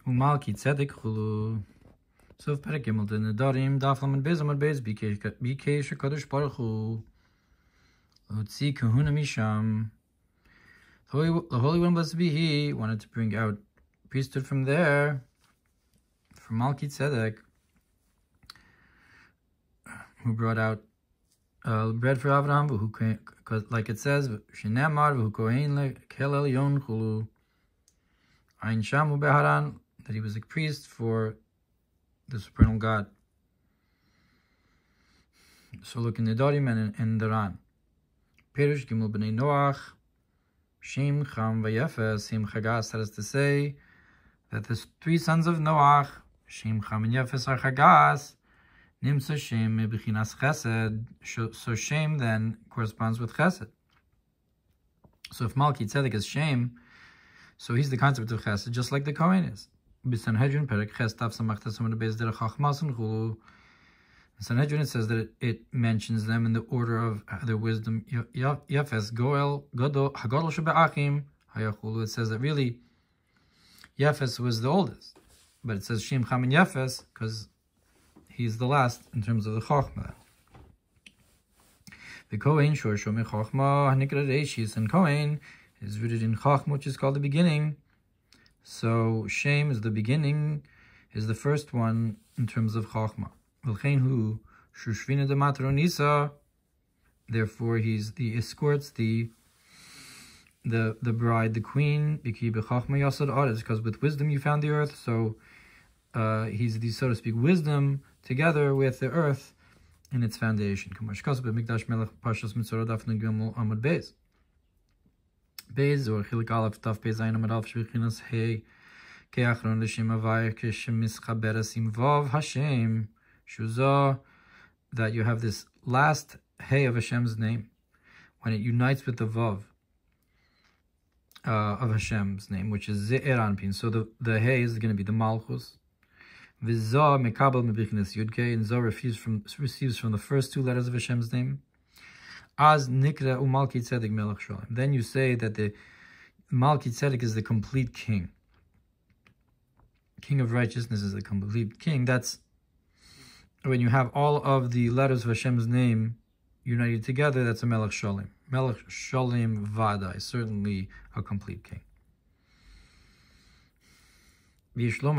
ומלכי צדק חולו. סוף פרק ג' דנדרים דף למד בייז עמוד בייז ביקש הקדוש ברוך הוא להוציא כהונה משם. The Holy One, blessed be He, wanted to bring out priesthood from there, from Malki Tzedek, who brought out bread for Avraham, who, like it says, Shenemar, who kohen kel elyon chulu, Ein Shamu beharan, that he was a priest for the supernal God. So look in the Dorim and in the Ran. Perush Gimel b'nei Noach, Shem, Cham, Vayefes, Shem, Chagas, that is to say that the three sons of Noach, Shem, Cham, and Yefes, are Chagas, Nimsa Shem, Bechinas Chesed. So Shem then corresponds with Chesed. So if Malki Tzedek is Shem, so he's the concept of Chesed, just like the Kohen is. B'Sanhedrin, Perek Ches, Taf, Samach, Tesum, and Beis Derech Chachmas, and Chulu. In Sanhedrin, it says that it mentions them in the order of their wisdom. Yefes, Goel, Godol, Hagodol Shebe'achim, Hayachulu. It says that really Yefes was the oldest, but it says Shem, Cham, and Yefes because he's the last in terms of the Chochmah. The Kohen, Shor Shomei Chochmah, Hanikra Reishis, and Kohen is rooted in Chochmah, which is called the beginning. So Shem is the beginning, is the first one in terms of Chochmah. Therefore, he escorts the bride, the queen, because with wisdom you found the earth. So he's the, so to speak, wisdom together with the earth in its foundation. Beis or Chilik Aleph Taf Beis Zayin Amud Aleph Shvichinas Hey Keachron L'Shem Avayir Keshem Mischaberes Im Vav Hashem Shuzah, that you have this last Hey of Hashem's name when it unites with the Vav of Hashem's name, which is Ze'er Anpin. So the Hey is going to be the Malchus. V'Zah Mekabel Mebichinas Yudke, and Zah receives from the first two letters of Hashem's name. As Nikra Malki Tzedek Melech Shalom. Then you say that the Malki Tzedek is the complete king. King of righteousness is the complete king. That's when you have all of the letters of Hashem's name united together, that's a Melech Shalom. Melech Shalom Vada is certainly a complete king. We can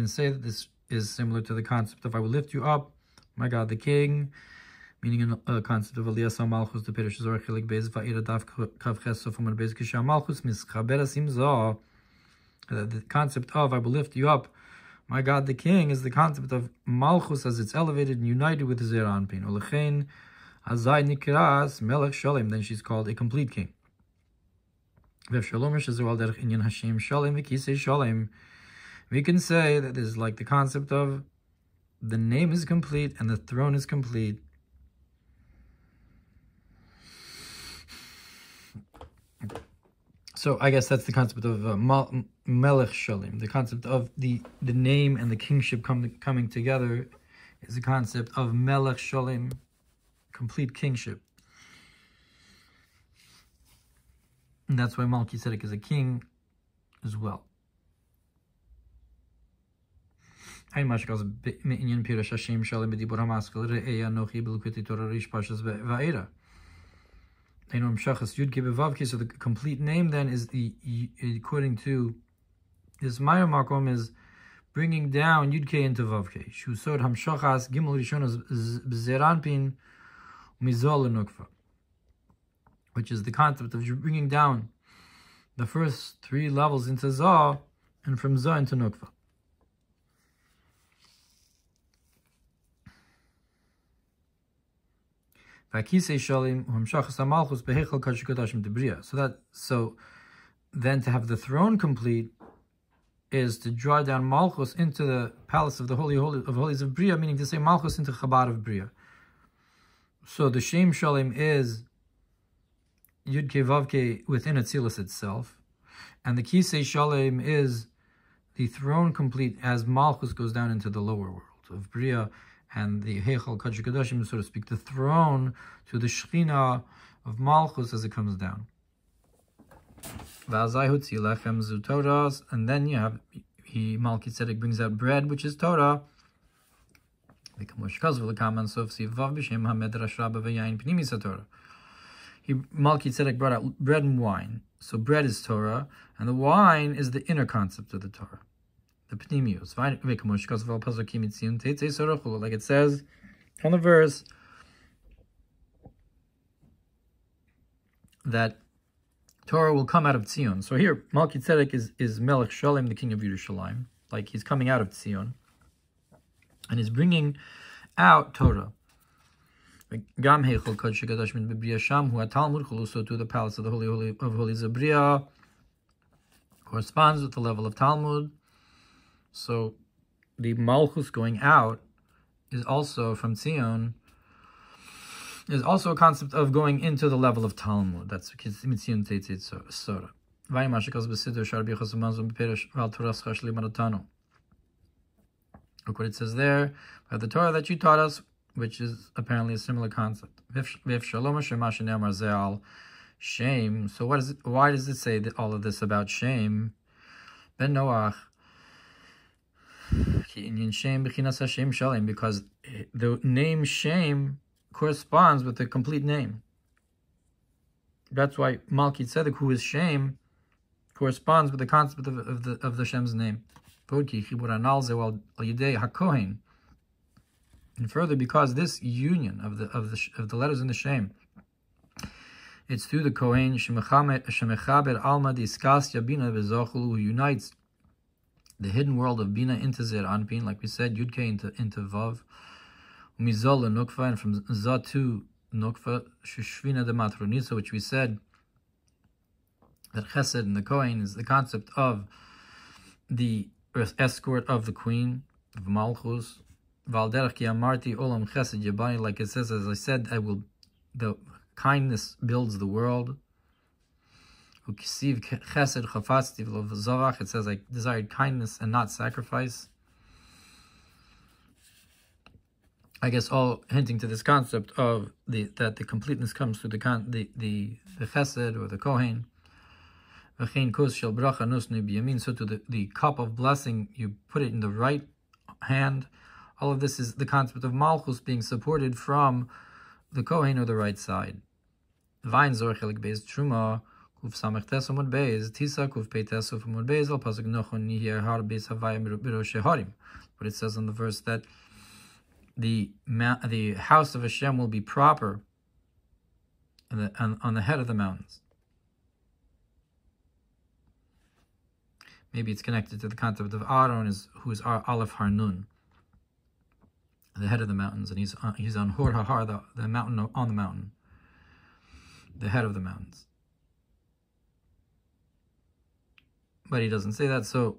say that this is similar to the concept of I will lift you up, my God, the king, meaning a concept of Aliyah Malchus, the Pirish Zor Chilik Beis Va'ira Daf Kav Ches Sof Amar Beis Kisha Malchus Mischaberes Im Zah. The concept of I will lift you up, my God the King, is the concept of Malchus as it's elevated and united with Zeir Anpin. Olechein Hazai Nikras Melech Shalom. Then she's called a complete king. Vev Shalom Shazul Derech Inyan Hashem Shalom V'Kisei Shalom. We can say that this is like the concept of the name is complete and the throne is complete. So I guess that's the concept of Melech Shalom. The concept of the name and the kingship coming together is the concept of Melech Shalom, complete kingship. And that's why Malki Tzedek is a king as well. Ein Mashkaz Inyan Pirash Hashem Shalom B'Dibur HaMaskal Re'eya Nochi B'Lukuti Torah Rish Pashas Va'era. So the complete name then is according to this Maya Makom, is bringing down Yudke into Vavke. Shusod Hamshachas Gimel Rishonas B'Zeranpin Mizol Nukva, which is the concept of bringing down the first three levels into Zah and from Zah into Nukva. So then to have the throne complete is to draw down Malchus into the palace of the Holy of Holies of Bria, meaning to say Malchus into Chabad of Bria. So the Shem Shalom is Yudke Vavke within Atzilus itself, and the Kisei Shalom is the throne complete as Malchus goes down into the lower world of Bria, and the Heichal Kaddish Kadashim, so to speak, the throne to the Shechina of Malchus as it comes down. And then you have, Melchizedek brings out bread, which is Torah. Melchizedek brought out bread and wine. So bread is Torah, and the wine is the inner concept of the Torah, the pnimius. Like it says on the verse that Torah will come out of Tzion. So here, Melchizedek is Melech Shalem, the king of Yerushalayim. Like he's coming out of Tzion, and he's bringing out Torah. So to the palace of the Holy of Holies of Bria corresponds with the level of Talmud. So the Malchus going out is also from Tzion, is also a concept of going into the level of Talmud. That's Mitzion Teitzit Sora. Look what it says there. By the Torah that you taught us, which is apparently a similar concept. Shame. So what is it? Why does it say that all of this about shame? Ben Noach. Because the name shame corresponds with the complete name. That's why Melchizedek, who is shame, corresponds with the concept of the Shem's name. And further, because this union of the letters in the Shem, it's through the Kohen Shemechaber Alma Diskasya Bina Bezochul, who unites the hidden world of Bina into Zer Anpin, like we said, Yudke into Vav, Mizol Nukva, and from Zah to Nukva, Shushvina de Matronisa, which we said that Chesed and the Kohen is the concept of the escort of the queen of Malchus. Like it says, as I said, the kindness builds the world. It says, I desired kindness and not sacrifice. I guess all hinting to this concept of that the completeness comes through the chesed or the kohen. So to the cup of blessing, you put it in the right hand. All of this is the concept of Malchus being supported from the Kohen or the right side. Vain zorchelik beis truma kuf samech tesomud beis tisa kuf pei tesomud beis al pasuk nochon nihir har beis havayim biroshe harim. But it says in the verse that the house of Hashem will be proper on the head of the mountains. Maybe it's connected to the concept of Aaron, who is Aleph Harnun, the head of the mountains, and he's on Hor HaHar, the mountain on the mountain, the head of the mountains. But he doesn't say that, so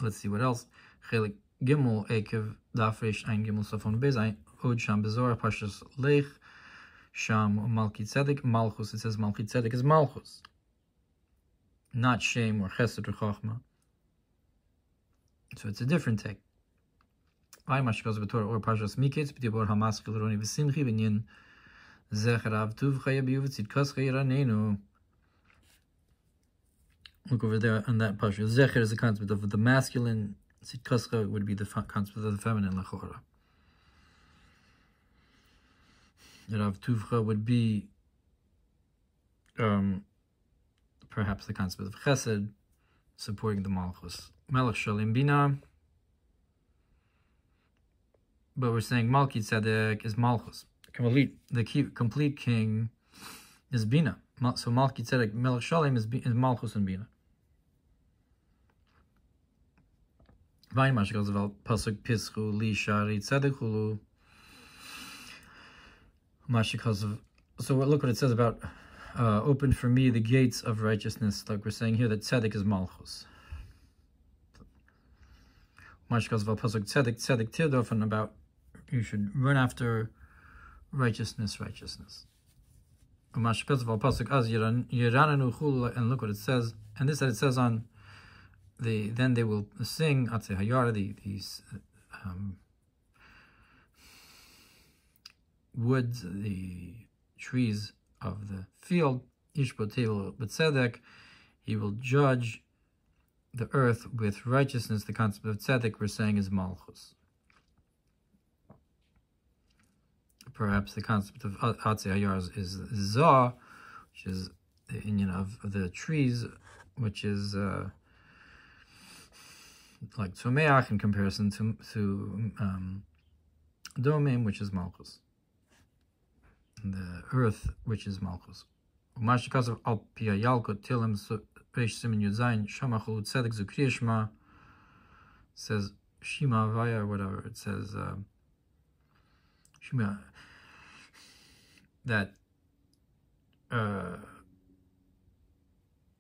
let's see what else. Chelik Gimel Ekev Dafresh Ein Gimel Sofon Bezayin Od Sham Bezor Pashas Lech Sham Melchizedek Malchus. It says Melchizedek is Malchus, not shame or chesed or chochmah. So it's a different take. Or Pashas Miketz B'dibor Hamaschil Roni V'Simchi V'Nyin Zecher Av Tuv Chayabiu V'Tzidkas Chayiranenu. Look over there on that Pasha. Zecher is the concept of the masculine. Tzidkas would be the concept of the feminine Lachora. Rav Tuvcha would be perhaps the concept of Chesed, supporting the Malchus. Melech Shalim Bina. But we're saying Melchizedek is Malchus. The complete king is Bina. So Melchizedek, Melech Shalim is Malchus and Bina. Vayin Mashikos Val Pasuk Pischu Li Shari Tzedek Hulu. Mashikos. So look what it says about open for me the gates of righteousness. Like we're saying here that Tzedek is Malchus. Mashikos Val Pasuk Tzedek Tirdof, and about you should run after righteousness. Mashikos Val Pasuk Az Yeranenu Hulu, and look what it says. And this that it says on then they will sing Atze Hayara, these woods, the trees of the field, Yishpot tevil b'tzedek, he will judge the earth with righteousness. The concept of tzedek we're saying is malchus. Perhaps the concept of Atzei Hayar is Zah, which is the union of the trees, which is like Tzomeach in comparison to Domim, which is Malchus. And the earth, which is Malchus. Umashikasav al Pia Yalko Tilim Reish Simin Yudzayin Shamachul Tzedek Zukriyashma says Shima Vaya or whatever. It says Shima that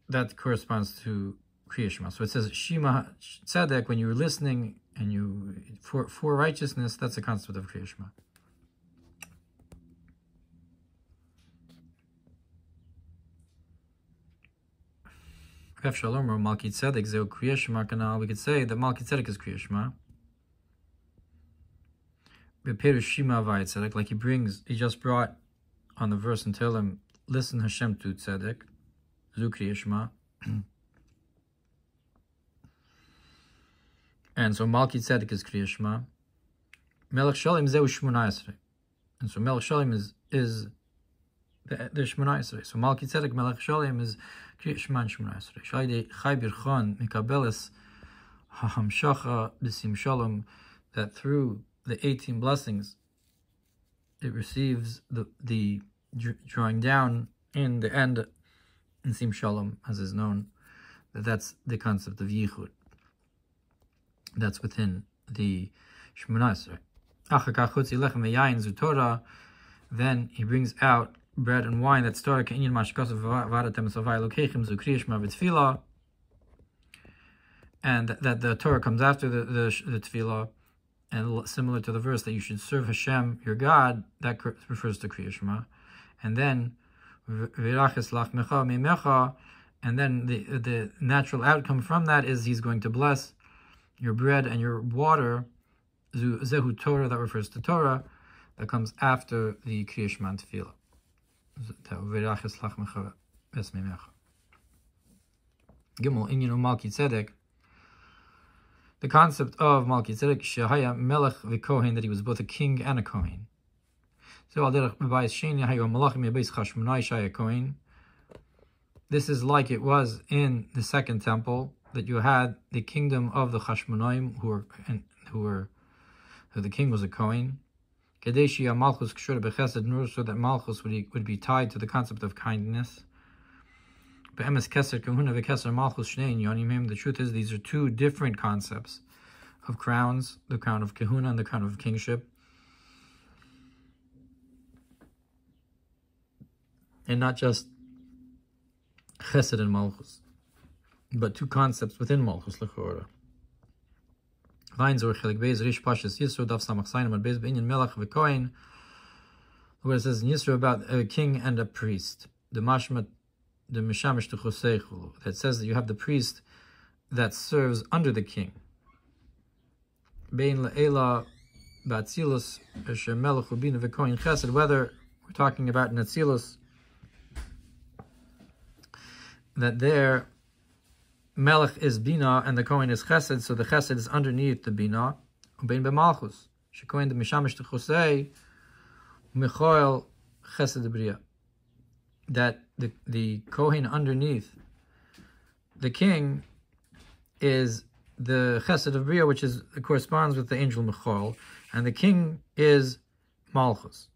that corresponds to Kriyashma. So it says Shima Tzedek when you're listening and you for righteousness. That's the concept of Kriyashma. We could say that Malki Tzedek is Kriyashma. Like he just brought on the verse and tell him, listen Hashem to Tzedek, Zu Kriyashma. And so Malki Tzedek is Kriyashma. Melech Shalom Zeu Shmona Esrei. And so Melech Shalom is the Shmona Esrei. So Malki Tzedek Melech Shalom is Kriyashma and Shmona Esrei. Shaydei Chai Birchon Mikabeles HaHamshacha B'Sim Shalom, that through the 18 blessings it receives the drawing down in the end in Sim Shalom, as is known. That's the concept of Yichud. That's within the Shemona Esrei. Then he brings out bread and wine. That's Torah. And that the Torah comes after the Tefillah, and similar to the verse that you should serve Hashem, your God, that refers to Kriyashma. And then and then the natural outcome from that is he's going to bless your bread and your water, Zehu Torah, that refers to Torah, that comes after the Kriyashma and Tefillah. Gimel, Inyan Malki Tzedek. The concept of Malki Tzedek, Shehaya Melech v'Kohen, that he was both a king and a Kohen. So this is like it was in the second temple, that you had the kingdom of the Chashmonaim, who the king was a Kohen. So that Malchus would be tied to the concept of kindness. The truth is, these are two different concepts of crowns, the crown of Kahuna and the crown of kingship. And not just Chesed and Malchus, but two concepts within Malchus, L'chora. Where it says in Yisro about a king and a priest, the Mashmat, the Mishamish to Choseichu, that says that you have the priest that serves under the king. Bein le'ela ba'atzilus asher melech ubina v'kohen chesed, whether we're talking about Natzilus, that there Melech is Bina and the Kohen is Chesed, so the Chesed is underneath the Bina. Bein b'malchus shekohen the Mishamish to Chosei Michoel Chesed Bria, that the Kohen underneath the king is the Chesed of Bria, which corresponds with the angel Michoel, and the king is Malchus.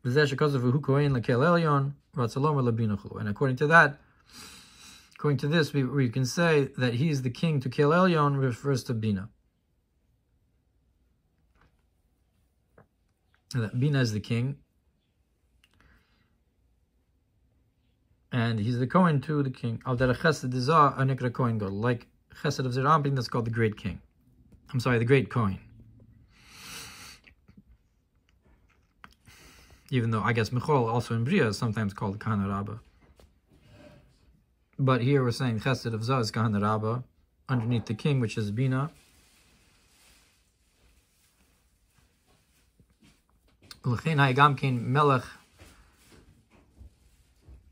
And according to that, according to this, we can say that he's the king to Kel Elyon refers to Bina. And that Bina is the king, and he's the Kohen to the king. Al derech Chesed Zah Anikra Kohen Gadol, like Chesed of Zerampin, that's called the great king. I'm sorry, the great Kohen. Even though I guess Michol also in Bria is sometimes called Kahana Rabbah. But here we're saying Chesed of Zah is Kahana Rabbah, underneath the king, which is Bina. L'chein ha'egam kein melech,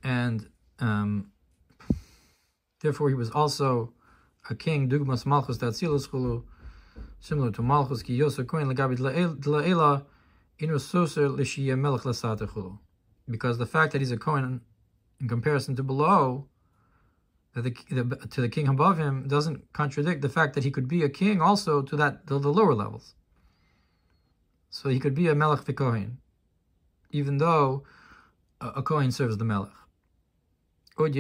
and Therefore, he was also a king, Dugmas Malchus Datzilus Chulu, similar to Malchus, Ki Yoser Kohen Lagabit La'ela, Inu Soser Lishiyah Melech Lasata Chulu. Because the fact that he's a Kohen in comparison to below, to the king above him, doesn't contradict the fact that he could be a king also to the lower levels. So he could be a Melech V'Kohen, even though a Kohen serves the Melech. Could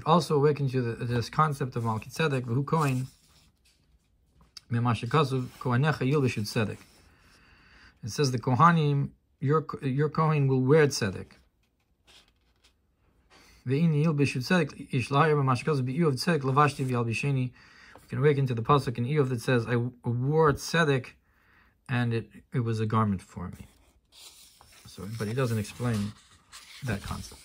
also awaken to this concept of Malki Tzedek, V'hu Kohen, it says the Kohanim, your Kohen will wear Tzedek. We can awaken to the pasuk in Eov that says, I wore Tzedek and it was a garment for me. So, but he doesn't explain that concept.